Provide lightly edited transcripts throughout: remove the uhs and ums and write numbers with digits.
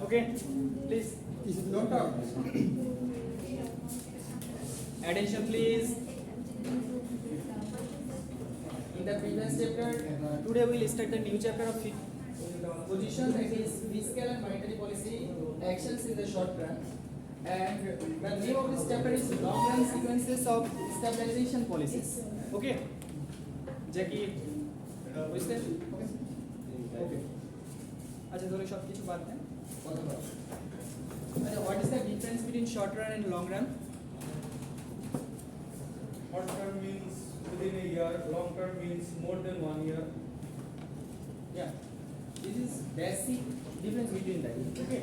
Okay, please. This is not out. Attention, please. In the previous chapter, Today we'll start the new chapter of position that is fiscal and monetary policy actions in the short run. And the name of this chapter is long run sequences of stabilization policies. Okay. Jackie, বুঝতে? Okay. আচ্ছা ধরে সব কিছু বাদ দেন। What is the difference between short run and long run? Short term means within a year, long term means more than 1 year. Yeah. This is basic difference between that. Okay.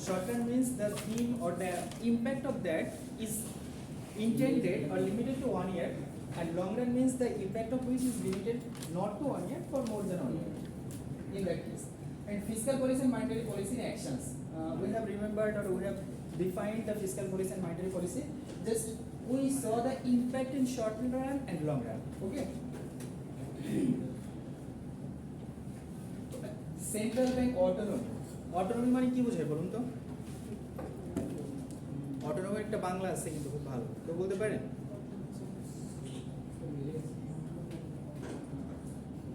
Short run means the theme or the impact of that is intended or limited to 1 year, and long run means the impact of which is limited not to 1 year for more than 1 year. In that case. And fiscal policy and monetary policy in actions. We have remembered or we have defined the fiscal policy and monetary policy. Just We saw the impact in short run and long run. Okay. central bank autonomy. Autonomy মানে কি বোঝায় বলুন তো? Autonomy একটা বাংলা আছে কিন্তু খুব ভালো, তো বলতে পারেন?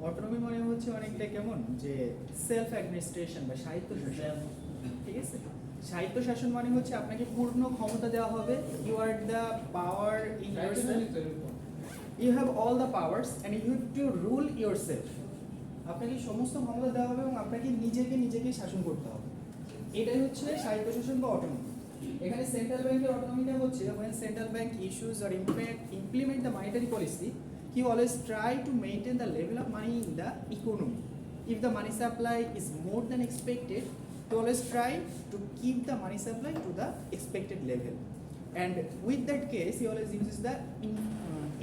অটোনমি মানে হচ্ছে অনেকটা কেমন যে সেলফ অ্যাডমিনিস্ট্রেশন বা স্বায়ত্তশাসন, ঠিক আছে? স্বায়ত্তশাসন মানে হচ্ছে আপনাকে পূর্ণ ক্ষমতা দেওয়া হবে, you are the power in yourself, you have all the powers and you have to rule yourself. আপনাকে সমস্ত ক্ষমতা দেওয়া হবে এবং আপনাকে নিজেকে শাসন করতে হবে। এটাই হচ্ছে স্বায়ত্তশাসন বা অটোনমি। এখানে সেন্ট্রাল ব্যাংকের অটোনমিটা হচ্ছে when central bank issues or implement the monetary policy, he always try to maintain the level of money in the economy. If the money supply is more than expected, he always try to keep the money supply to the expected level. And with that case, he always uses the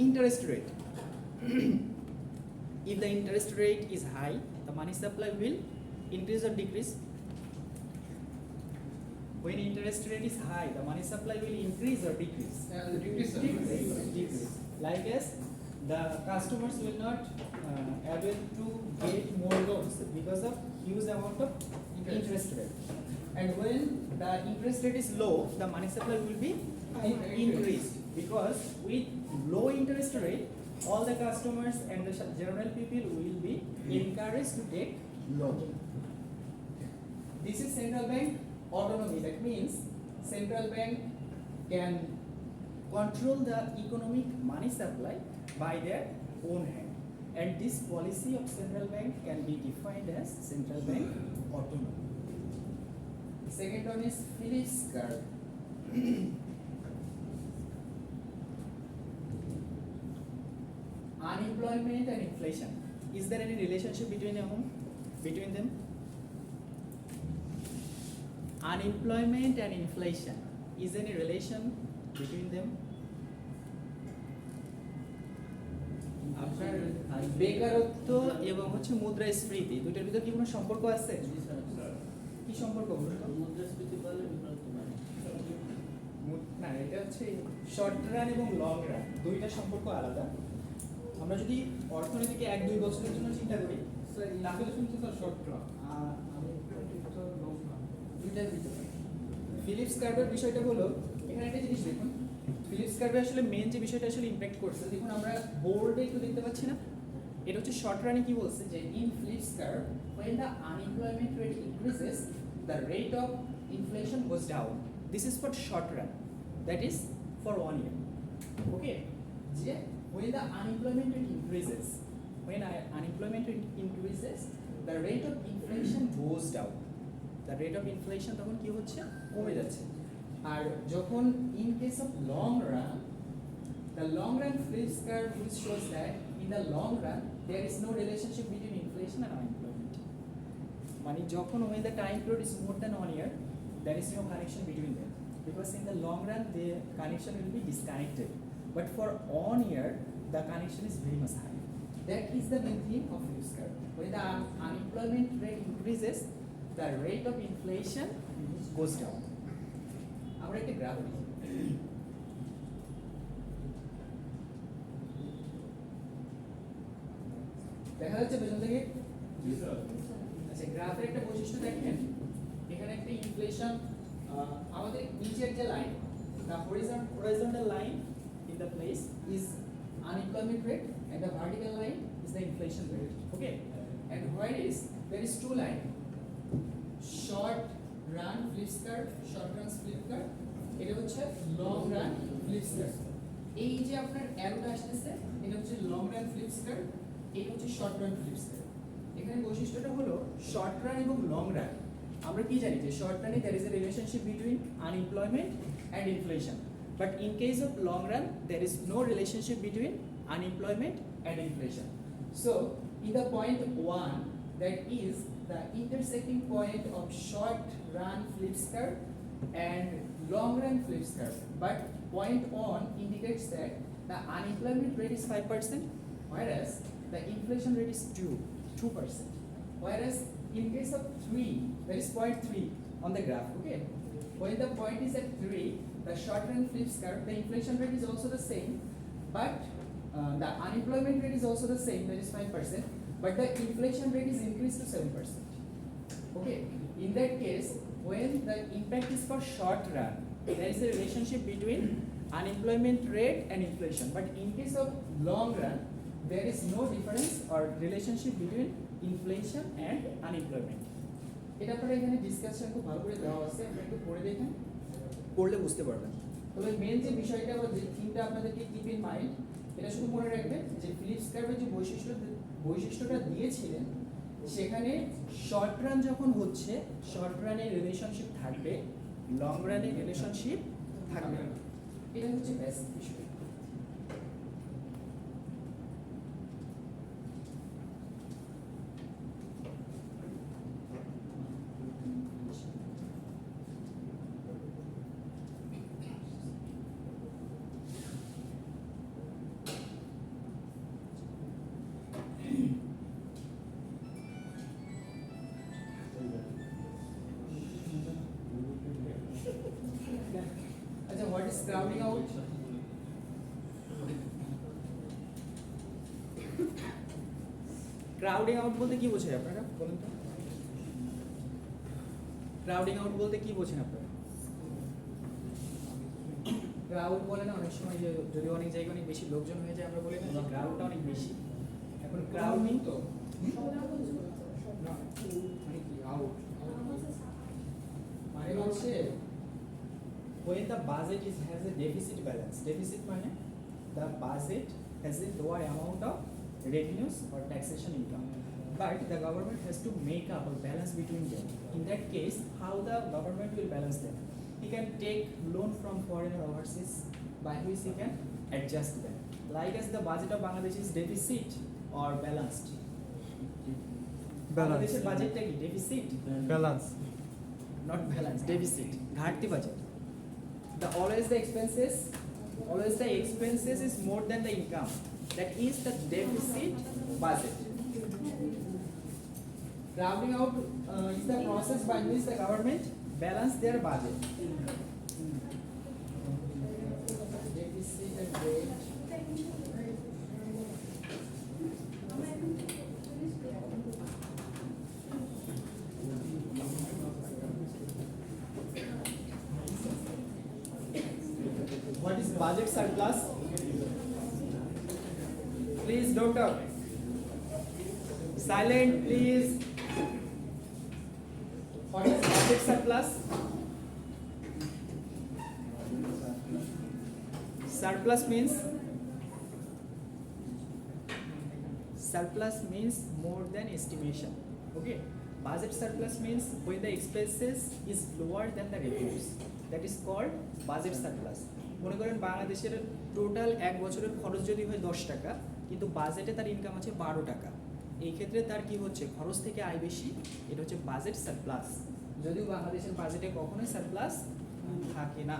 interest rate. If the interest rate is high, the money supply will increase or decrease. When interest rate is high, the money supply will increase or decrease. Decrease. Like as the customers will not able to get more loans because of huge amount of interest rate. And when the interest rate is low, the money supply will be increased because with low interest rate, all the customers and the general people will be encouraged to take loan. This is central bank autonomy. That means central bank can control the economic money supply by their own hand, and this policy of central bank can be defined as central bank autonomy. Second one is Phillips curve. Unemployment and inflation. Is there any relationship between them? Unemployment and inflation. Is there any relation between them? আপনার বেকারত্ব এবং হচ্ছে মুদ্রাস্ফীতি দুটোর ভিতর কি কোনো সম্পর্ক আছে? কি সম্পর্ক বলুন তো? মুদ্রাস্ফীতি বলে না, এটা হচ্ছে শর্ট রান এবং লং রান দুইটা সম্পর্ক আলাদা। আমরা যদি অর্থনীতিকে 1-2 বছরের জন্য চিন্তা করি, তাহলে শুনছি স্যার শর্ট রান, আমি লং রান দুইটার ভিতরে। ফিলিপস কার্ভের বিষয়টা হলো, এখানে একটা জিনিস দেখুন, ফিলিপস কার্ভে আসলে মেন যে বিষয়টা আসলে ইমপ্যাক্ট করছে, দেখুন আমরা বোর্ডে একটু দেখতে পাচ্ছি না, এটা হচ্ছে শর্ট রানে কি বলছে যে In Phillips curve, when the unemployment rate increases, the rate of inflation goes down. this is for short run, that is for 1 year. Okay, যে when the unemployment rate increases, when unemployment rate increases, the rate of inflation goes down. the rate of inflation তখন কি হচ্ছে? কমে যাচ্ছে। আর যখন in case of long run, the long run Phillips curve which shows that in the long run there is no relationship between inflation and unemployment. মানে যখন when the time period is more than 1 year, there is no connection between them, because in the long run the connection will be disconnected, but for 1 year the connection is very much high. That is the main theme of Phillips curve. When the unemployment rate Increases, the rate of inflation goes down. আমরা একটা graph দেখি। দেখা যাচ্ছে পেছন থেকে? আচ্ছা, গ্রাফের একটা বৈশিষ্ট্য দেখেন, এখানে একটা ইনফ্লেশন আমাদের নিচের যে line the horizontal line in the place is unemployment rate and the vertical line is the inflation rate. Okay, and where is there is two line, short run flip curve, short run flip curve, এটা হচ্ছে long run flip curve. এই যে আপনার অ্যারোটা আসতেছে এটা হচ্ছে long run flip curve, এটা হচ্ছে শর্ট রান ফ্লিপ কার্ভ। এখানে বৈশিষ্ট্যটা হলো শর্ট রান এবং লং রান। আমরা কি জানি যে শর্ট রানে there is a relationship between unemployment and inflation, but in case of long run there is no relationship between unemployment and inflation. So in the point 1, that is the intersecting point of short run flip curve and long run flip curve, but point 1 indicates that the unemployment rate is 5%, whereas the inflation rate is 2%. Whereas in case of 3, that is point 3 on the graph. Okay, when the point is at 3, the short run flip curve, the inflation rate is also the same, but the unemployment rate is also the same, that is 5%, but the inflation rate is increased to 7%. Okay, in that case, when the impact is for short run, there is a relationship between unemployment rate and inflation, but in case of long run there is no difference or relationship between inflation and unemployment. এটা আপনারা এখানে discussion খুব ভালো করে দেওয়া আছে, আপনারা একটু পড়ে দেখেন, পড়লে বুঝতে পারবেন। তবে মেন যে বিষয়টা বা যে থিমটা আপনাদেরকে কিপ ইন মাইন্ড, এটা শুধু মনে রাখবেন যে ফিলিপস কার্ভের যে বৈশিষ্ট্যটা দিয়েছিলেন সেখানে শর্ট রান যখন হচ্ছে শর্ট রানের রিলেশনশিপ থাকবে, লং রানের রিলেশনশিপ থাকবে না। এটা হচ্ছে বেসিক বিষয়। What is crowding out? Crowding out বলতে কি বোঝেন আপনারা বলেন তো? Crowding out বলতে কি বোঝেন আপনারা? ক্রাউড বলে না অনেক সময়, যে যদি অনেক জায়গায় অনেক বেশি লোকজন হয়ে যায় আমরা বলি না যে ক্রাউডটা অনেক বেশি। এখন ক্রাউডিং তো মানে কি আউট মানে হচ্ছে when the budget has a deficit balance. Deficit means the budget has a lower amount of revenues or taxation income, but the government has to make up a balance between them. In that case, how the government will balance them? He can take loan from foreign or overseas, by which he can adjust them. Like as the budget of Bangladesh is deficit or balanced. Bangladesh's budget is deficit. Balance. Not balance, deficit. Gharti budget. Always the expenses is more than the income. That is the deficit budget. Crowding out is the process by which the government balance their budget. Deficit and rate. What is budget surplus? Please don't talk. Silent, please. What is budget surplus? Surplus means more than estimation. Okay. Budget surplus means when the expenses is lower than the revenues. That is called budget surplus. মনে করেন বাংলাদেশের total এক বছরের খরচ যদি হয় 10 টাকা, কিন্তু বাজেটে তার ইনকাম আছে 12 টাকা, এই ক্ষেত্রে তার কি হচ্ছে খরচ থেকে আয় বেশি, এটা হচ্ছে বাজেট সারপ্লাস। যদিও বাংলাদেশের বাজেটে কখনোই সারপ্লাস থাকে না,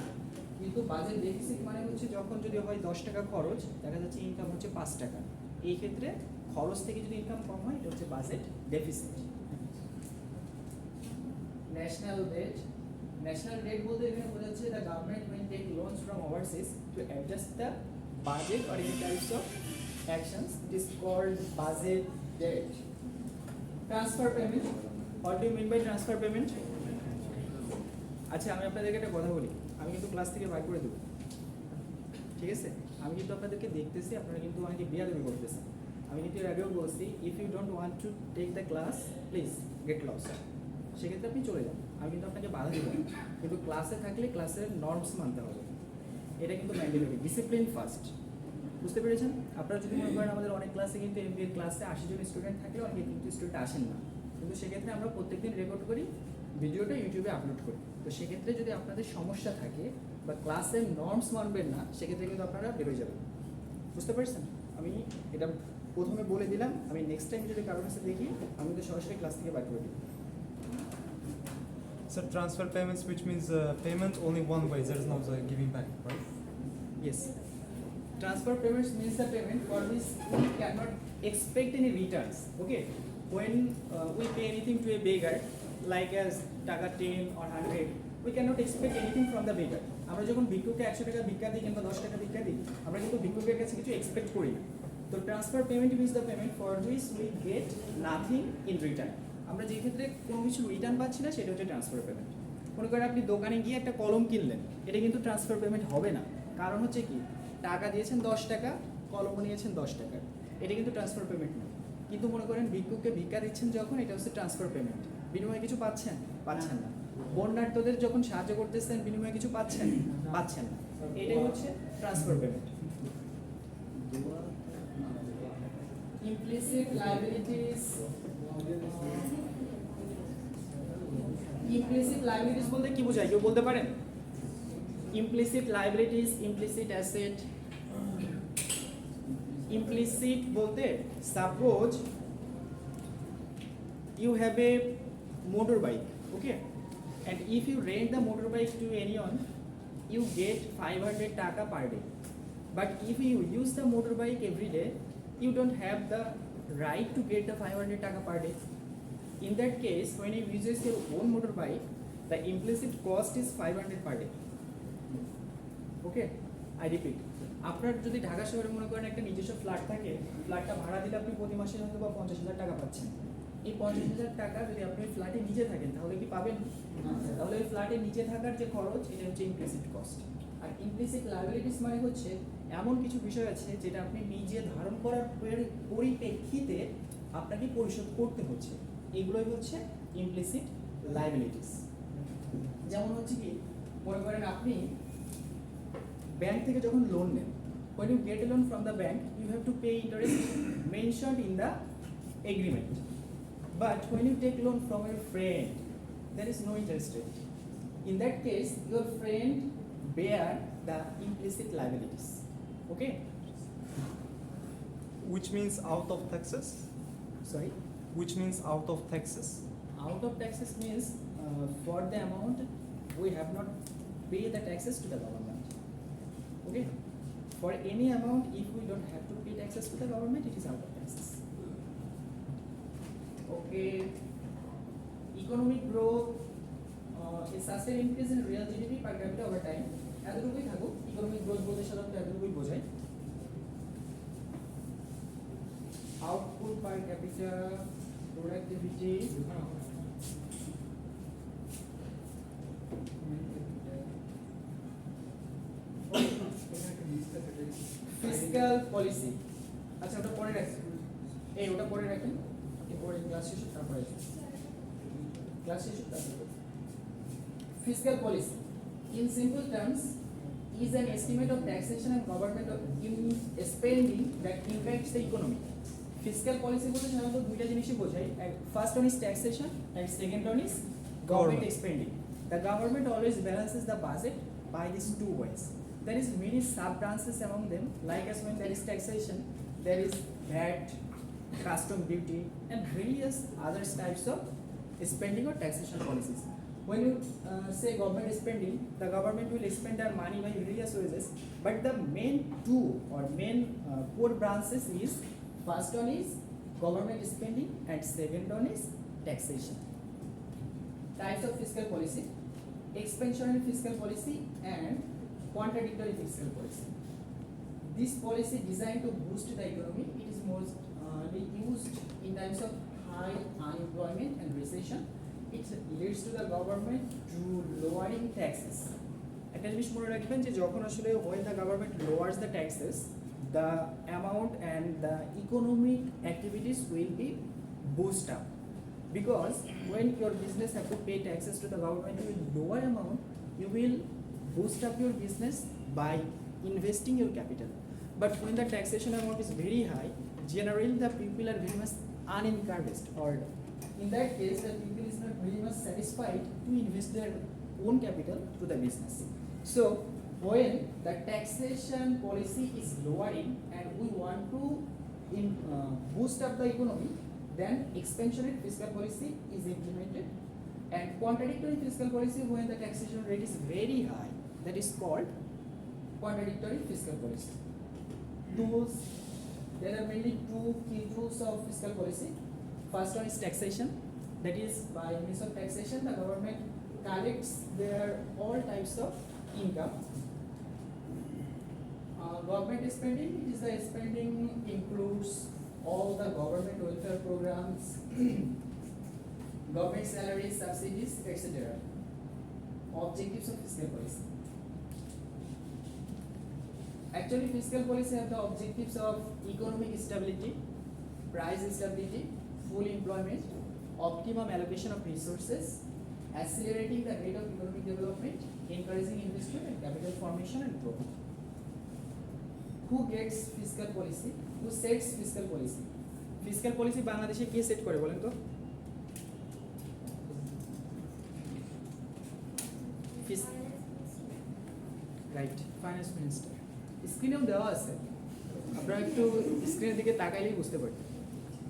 কিন্তু বাজেট ডেফিসিট মানে হচ্ছে যখন যদি হয় 10 টাকা খরচ, দেখা যাচ্ছে ইনকাম হচ্ছে 5 টাকা, এই ক্ষেত্রে খরচ থেকে যদি ইনকাম কম হয় এটা হচ্ছে budget deficit. National debt, national debt বলতে এখানে বোঝাচ্ছে the government will take loans from overseas to adjust the budget or any types of actions. It is called budget debt. Transfer payment. What do you mean by transfer payment? আচ্ছা আমি আপনাদেরকে একটা কথা বলি, আমি কিন্তু ক্লাস থেকে বার করে দেবো, ঠিক আছে? আমি কিন্তু আপনাদেরকে দেখতেছি, আপনারা কিন্তু অনেকে বেয়াদবি করতেছেন। আমি কিন্তু এর আগেও বলছি, if you don't want to take the class please get lost, সেক্ষেত্রে আপনি চলে যান, আমি কিন্তু আপনাকে বাধা দেবো না। কিন্তু ক্লাসে থাকলে ক্লাসের নর্মস মানতে হবে, এটা কিন্তু ম্যান্ডেটরি, ডিসিপ্লিন ফার্স্ট, বুঝতে পেরেছেন? আপনারা যদি মনে করেন আমাদের অনেক ক্লাসে কিন্তু এমবিএ ক্লাসে 80 জন স্টুডেন্ট থাকলে অনেকে কিন্তু স্টুডেন্ট আসেন না, কিন্তু সেক্ষেত্রে আমরা প্রত্যেকদিন রেকর্ড করি, ভিডিওটা ইউটিউবে আপলোড করি। তো সেক্ষেত্রে যদি আপনাদের সমস্যা থাকে বা ক্লাসের নর্মস মানবেন না, সেক্ষেত্রে কিন্তু আপনারা বেরোয় যাবেন, বুঝতে পারছেন? আমি এটা প্রথমে বলে দিলাম, আমি নেক্সট টাইম যদি কারোর কাছে দেখি আমি তো সরাসরি ক্লাস থেকে বার করে দিই। So transfer payments, which means payment only one way, there is no giving back, right? Yes. Transfer payments means the payment for which we cannot expect any returns. Okay. When we pay anything to a beggar, like as taka 10 or 100, we cannot expect anything from the beggar. আমরা যখন ভিক্ষুককে 100 টাকা ভিক্ষা দিই কিংবা 10 টাকা ভিক্ষা দিই, আমরা কিন্তু ভিক্ষুকের কাছে কিছু এক্সপেক্ট করি না। তো transfer payment means the payment for which we get nothing in return. আমরা যে ক্ষেত্রে কোনো কিছু রিটার্ন পাচ্ছি না, সেটা হচ্ছে ট্রান্সফার পেমেন্ট। মনে করেন আপনি দোকানে গিয়ে একটা কলম কিনলেন, এটা কিন্তু ট্রান্সফার পেমেন্ট হবে না, কারণ হচ্ছে কি, টাকা দিয়েছেন 10 টাকা, কলম নিয়েছেন 10 টাকা, এটা কিন্তু ট্রান্সফার পেমেন্ট না। কিন্তু মনে করেন ভিক্ষুককে ভিক্ষা দিচ্ছেন যখন, এটা হচ্ছে ট্রান্সফার পেমেন্ট। বিনিময়ে কিছু পাচ্ছেন? পাচ্ছেন না। বন্যার্থদের যখন সাহায্য করতেছেন, বিনিময়ে কিছু পাচ্ছেন? পাচ্ছেন না। এটাই হচ্ছে transfer payment. Implicit liabilities. Implicit liabilities বলতে কি বোঝায়, কেউ বলতে পারেন? Implicit liabilities, implicit asset. Implicit বলতে suppose you have a motorbike, okay, and if you rent the motorbike to anyone, you get 500 taka per day. But if you use the motorbike every day, you don't have the right to get the 500 taka per day. In that case, when you use your own motorbike, the implicit cost is 500 per day. Okay, I repeat. আপনার যদি ঢাকা শহরে মনে করেন একটা নিজস্ব flat থাকে, ফ্ল্যাটটা ভাড়া দিলে আপনি প্রতি মাসে হয়তো বা 50,000 টাকা পাচ্ছেন। এই 50,000 টাকা যদি আপনি ফ্ল্যাটে নিচে থাকেন, তাহলে কি পাবেন? তাহলে ওই ফ্ল্যাটে নিচে থাকার যে খরচ, এটা হচ্ছে ইমপ্লিসিট কস্ট। আর ইমপ্লিসিট লায়াবিলিটিস মানে হচ্ছে এমন কিছু বিষয় আছে যেটা আপনি নিজে ধারণ করার পরিপ্রেক্ষিতে আপনাকে পরিশোধ করতে হচ্ছে, এগুলোই হচ্ছে ইমপ্লিসিট লায়াবিলিটিস। যেমন হচ্ছে কি, মনে করেন আপনি ব্যাংক থেকে যখন লোন নেন, when you get a loan from the bank, you have to pay interest mentioned in the agreement. But when you take loan from your friend, there is no interest rate. In that case, your friend bear the implicit liabilities. Okay? Which means out of taxes? Sorry? Which means out of taxes? Out of taxes means for the amount we have not pay the taxes to the government. Okay? For any amount, if we don't have to pay taxes to the government, it is out of taxes. Okay. Economic growth is sustained increase in real GDP per capita over time. এতটুকুই থাকুক, economic growth বলতে সাধারণত এতটুকুই বোঝায়। Output পার capital, productivity, fiscal policy. আচ্ছা ওটা পরে রাখেন, ওটা পরে রাখেন, পরে ক্লাস শেষ হোক তারপরে ক্লাস শেষ হোক তারপরে। Fiscal policy in simple terms is an estimate of taxation and government in spending that impacts the economy. Fiscal policy বলতে সাধারণত দুইটা জিনিসই বোঝায়, first one is taxation and second one is government spending. The government always balances the budget by these two ways. There is many sub branches among them, like as when there is taxation, there is VAT, custom duty, and various other types of spending or taxation policies. When you say government spending, the government will spend their money by various ways, but the main two or main core branches is, first one is government spending and second one is taxation. Types of fiscal policy: expansionary fiscal policy and contradictory fiscal policy. This policy designed to boost the economy. It is mostly used in times of high unemployment and recession. It leads to the government to lowering taxes. একটা জিনিস মনে রাখবেন যে যখন আসলে when the government lowers the taxes, the amount and the economic activities will be boosted up. Because when your business have to pay taxes to the government with lower amount, you will boost up your business by investing your capital. But when the taxation amount is very high, generally the people are very much unencouraged, or in that case the people is not very much satisfied to invest their own capital to the business. So when the taxation policy is lowering and we want to boost up the economy, then expansionary fiscal policy is implemented, and contradictory fiscal policy when the taxation rate is very high, that is called contradictory fiscal policy. There are mainly two key tools of fiscal policy. First one is taxation, that is by means of taxation the government collects their all types of income. Government spending is the spending includes all the government welfare programs, government salaries, subsidies, etc. Objectives of fiscal policy. Actually, fiscal policy have the objectives of economic stability, price stability, full employment, optimum allocation of resources, accelerating the rate of economic development, encouraging investment and capital formation and growth. Who gets fiscal policy? Who sets fiscal policy? Fiscal policy বাংলাদেশে কে set করে বলেন তো? Right, finance minister. স্ক্রিনেও দেওয়া আছে, আপনারা একটু স্ক্রিনের দিকে তাকাইলেই বুঝতে পারবেন।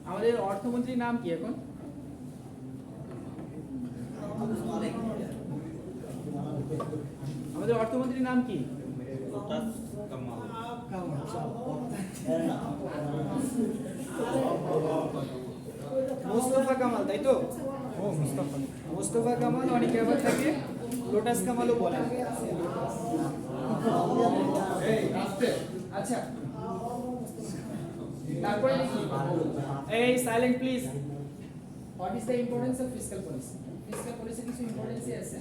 আমাদের অর্থমন্ত্রীর নাম কি এখন? আমাদের অর্থমন্ত্রীর নাম কি? মোস্তফা কামাল, তাই তো? ও মুস্তাফা। মোস্তফা কামাল, অনেকে আবার থাকে লোটাস কামালও বলে। আচ্ছা, তারপরে লিখি এই silent please. What is the importance of fiscal policy? Fiscal policy কিছু ইম্পর্টেন্সই আছে।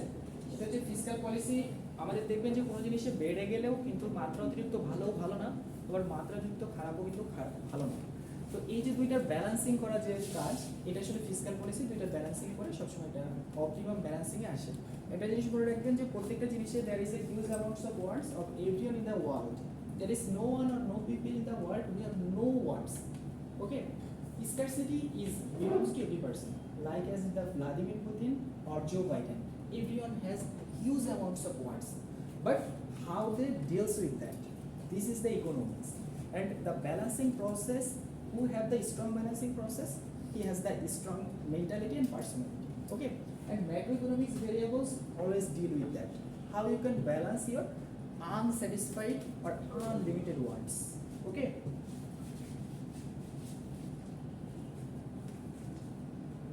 সেটা হচ্ছে ফিসক্যাল পলিসি আমাদের দেখবেন যে কোনো জিনিসে বেড়ে গেলেও কিন্তু মাত্রা অতিরিক্ত ভালোও ভালো না, আবার মাত্রাযুক্ত খারাপও কিন্তু ভালো না। তো এই যে দুইটার ব্যালেন্সিং করা যে কাজ, এটা আসলে ফিসক্যাল পলিসি দুইটার ব্যালেন্সিং করে সবসময় এটা অপটিমাম ব্যালেন্সিংয়ে আসে। একটা জিনিস মনে রাখবেন যে প্রত্যেকটা জিনিসে there is a huge amounts of words of everyone in the world. There is no one or no people in the world who have no words. Okay, scarcity is belongs to every person. Like as the Vladimir Putin or Joe Biden, everyone has huge amounts of words. But how they deals with that? This is the economics, and the balancing process. Who have the strong balancing process? He has the strong mentality and personality. Okay, and macroeconomics variables always deal with that. How you can balance your unsatisfied or unlimited wants. Okay,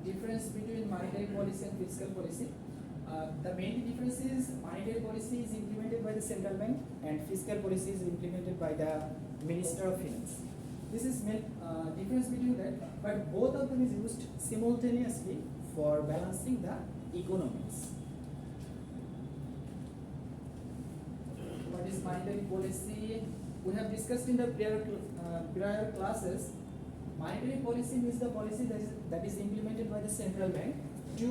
difference between monetary policy and fiscal policy. The main difference is monetary policy is implemented by the central bank and fiscal policy is implemented by the Minister of Finance. This is main difference between that, but both of them is used simultaneously for balancing the economics. What is monetary policy? We have discussed in the prior classes. Monetary policy means the policy that is implemented by the central bank to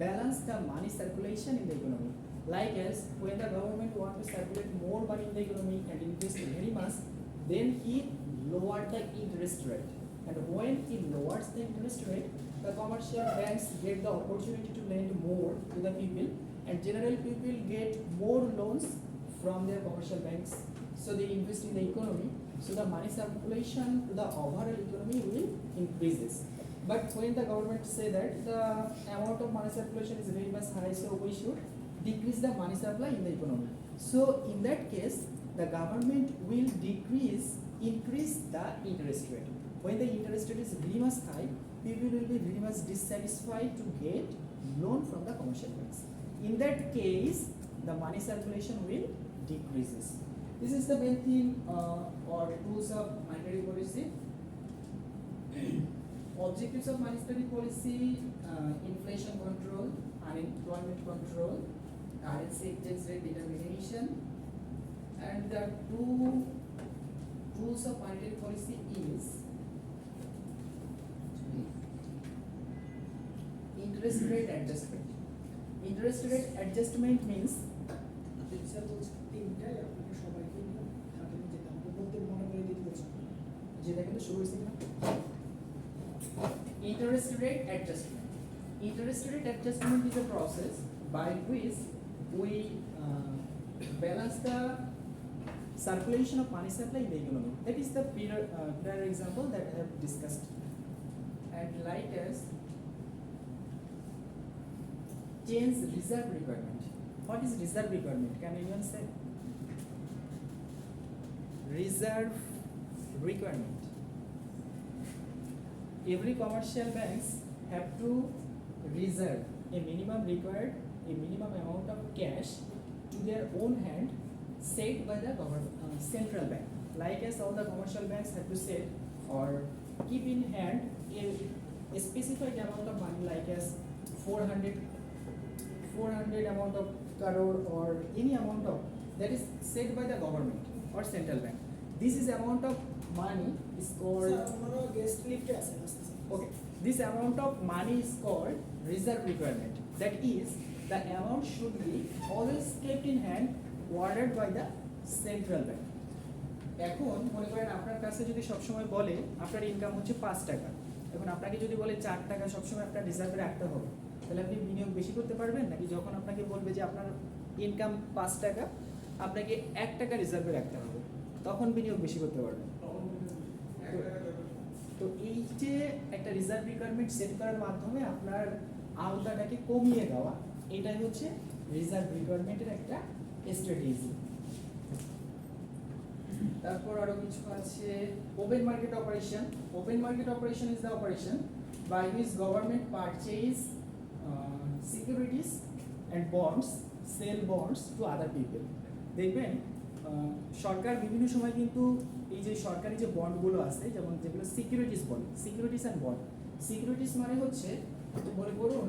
balance the money circulation in the economy. Like as when the government want to circulate more money in the economy and invest very much, then he lowered the interest rate. And when he lowers the interest rate, the commercial banks get the opportunity to lend more to the people, and general people get more loans from their commercial banks. So they invest in the economy. So the money circulation to the overall economy will increases. But when the government say that the amount of money circulation is very much high, so we should decrease the money supply in the economy. So in that case, the government will increase the interest rate. When the interest rate is very much high, people will be very much dissatisfied to get loan from the commercial banks. In that case, the money circulation will decreases. This is the main theme or tools of monetary policy. Objectives of monetary policy: inflation control, government control, currency exchange rate determination, and the two rules of monetary policy is interest rate adjustment. Interest rate adjustment means sir বলছি তিনটাই আপনাকে সবাইকে নিয়ে হাতে নিয়ে যেতে হবে বলতে মনে করে দিতে বলছি যেটা কিন্তু শুরু হয়েছে না interest rate adjustment. Interest rate adjustment is a process by which we balance the circulation of money supply in the economy. That is the prior example that I have discussed. And like as change reserve requirement. What is reserve requirement? Can anyone say? Reserve requirement. Every commercial banks have to reserve a minimum required, a minimum amount of cash to their own hand set by the government, central bank. Like as all the commercial banks have to set or keep in hand a specified amount of money, like as 400 amount of crore or any amount of that is set by the government or central bank. This is amount of money is called okay. This amount of money is called reserve requirement. That is, the amount should be always kept in hand, ordered by the central bank. এখন মনে করেন আপনার কাছে যদি সবসময় বলে আপনার income হচ্ছে 5 টাকা, এখন আপনাকে যদি বলে 4 টাকা সবসময় আপনার রিজার্ভে রাখতে হবে, তাহলে আপনি বিনিয়োগ বেশি করতে পারবেন? নাকি যখন আপনাকে বলবে যে আপনার ইনকাম 5 টাকা আপনাকে 1 টাকা রিজার্ভে রাখতে হবে, তখন বিনিয়োগ বেশি করতে পারবেন? তো এই যে একটা রিজার্ভ রিকোয়ারমেন্ট সেট করার মাধ্যমে আপনার আওতাটাকে কমিয়ে দেওয়া, এটাই হচ্ছে রিজার্ভ রিকোয়ারমেন্টের একটা স্ট্র্যাটেজি। তারপর আরো কিছু আছে open market operation. Open market operation is the operation by which government purchase securities and bonds, sell bonds to other people. দেখবেন সরকার বিভিন্ন সময় কিন্তু এই যে সরকারি যে বন্ডগুলো আছে, যেমন যেগুলো সিকিউরিটিস বলে, সিকিউরিটিস অ্যান্ড বন্ড। সিকিউরিটিস মানে হচ্ছে মনে করুন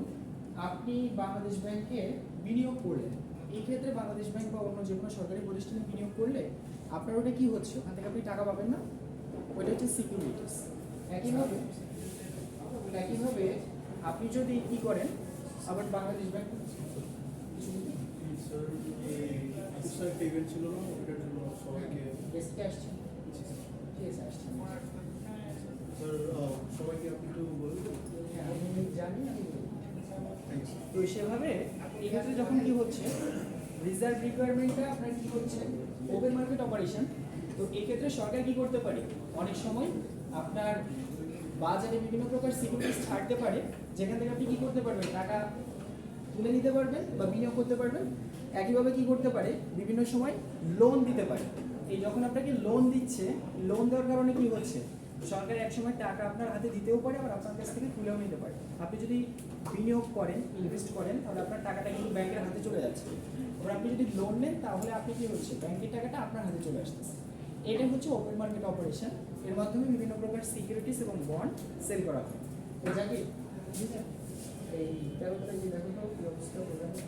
আপনি বাংলাদেশ ব্যাংকে বিনিয়োগ করলেন, এই ক্ষেত্রে বাংলাদেশ ব্যাংক বা অন্য যে কোনো সরকারি প্রতিষ্ঠানে বিনিয়োগ করলে আপনার ওটা কি হচ্ছে, ওখান থেকে আপনি টাকা পাবেন না, ওইটা হচ্ছে সিকিউরিটিস। একইভাবে আপনি যদি কি করেন আবার বাংলাদেশ ব্যাংক ছিল না ওটার জন্য সবাইকে আসছে, ঠিক আছে আসছে স্যার সবাইকে আপনি একটু বলবেন? হ্যাঁ আমি জানি, আমি বলি। তো সেভাবে এক্ষেত্রে যখন কি হচ্ছে রিজার্ভ রিকোয়ারমেন্টটা আপনার কি হচ্ছে ওপেন মার্কেট অপারেশন, তো এক্ষেত্রে সরকার কি করতে পারে, অনেক সময় আপনার বাজারে বিভিন্ন প্রকার সিকিউরিটিজ ছাড়তে পারে, যেখান থেকে আপনি কি করতে পারবেন, টাকা তুলে নিতে পারবেন বা বিনিয়োগ করতে পারবেন। একইভাবে কি করতে পারে, বিভিন্ন সময় লোন দিতে পারে। এই যখন আপনাকে লোন দিচ্ছে, লোন দেওয়ার কারণে কি হচ্ছে, সরকার এক সময় টাকা আপনার হাতে দিতেও পারে আর আপনার কাছ থেকে তুলেও নিতে পারে। আপনি যদি বিনিয়োগ করেন, ইনভেস্ট করেন, তাহলে আপনার টাকাটা কিন্তু ব্যাংকের হাতে চলে যাচ্ছে। এবার আপনি যদি লোন নেন তাহলে আপনি কি হচ্ছে, ব্যাংকের টাকাটা আপনার হাতে চলে আসতেছে। এটাই হচ্ছে ওপেন মার্কেট অপারেশন। এর মাধ্যমে বিভিন্ন প্রকার সিকিউরিটিস এবং বন্ড সেল করা হয়। যাকে এই ব্যাপারটা যে দেখো তো কি অবস্থা প্রোগ্রামে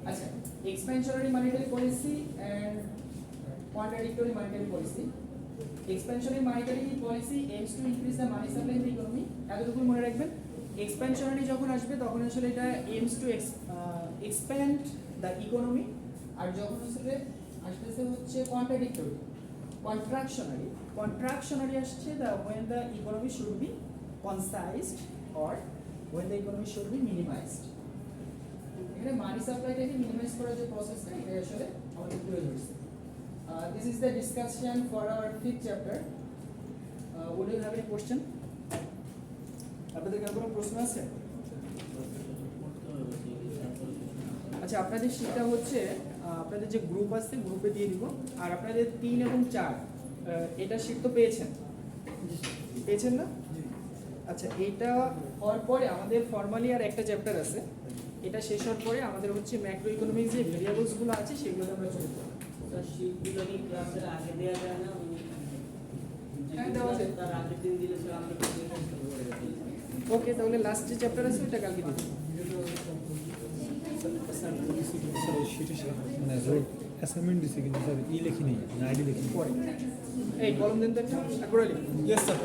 আচ্ছা, expansionary monetary policy and contradictory monetary policy. Expansionary monetary policy aims to increase the money supply in the economy. এতটুকু মনে রাখবেন। expansionary যখন আসবে তখন আসলে এটা aims to expand the economy, আর যখন আসলে আসতেছে হচ্ছে contradictory, contractionary আসছে when the economy should be concised or when the economy should be minimized. এখানে মানি সাপ্লাইটাকে মিনিমাইজ করার যে প্রসেসটা, এটা আসলে আমাদের তুলে ধরছে। This is the discussion for our 5th chapter. Would you have any question? আপনাদের কাছে কোনো প্রশ্ন আছে? আচ্ছা, আপনাদের শীটটা হচ্ছে আপনাদের যে গ্রুপ আছে গ্রুপে দিয়ে দিব, আর আপনাদের 3 এবং 4 এটা শীট তো পেয়েছেন না? আচ্ছা, এইটা হওয়ার পরে আমাদের ফর্মালি আর একটা চ্যাপ্টার আছে, এটা শেষ হওয়ার পরে আমাদের হচ্ছে ম্যাক্রো ইকোনমিক্স যে ভেরিয়েবলসগুলো আছে সেগুলো আমরা চলব। শীটগুলো কি ক্লাসের আগে দেওয়া যায় না? ওকে, তাহলে লাস্ট যে চ্যাপ্টার আছে ওটা কালকে দিচ্ছি। মানে রোড অ্যাসাইনমেন্ট দিছে কিন্তু স্যার ই লেখিনি আইডি লেখিনি পরে এই কলম দেন তো একটা, একবার ইয়েস স্যার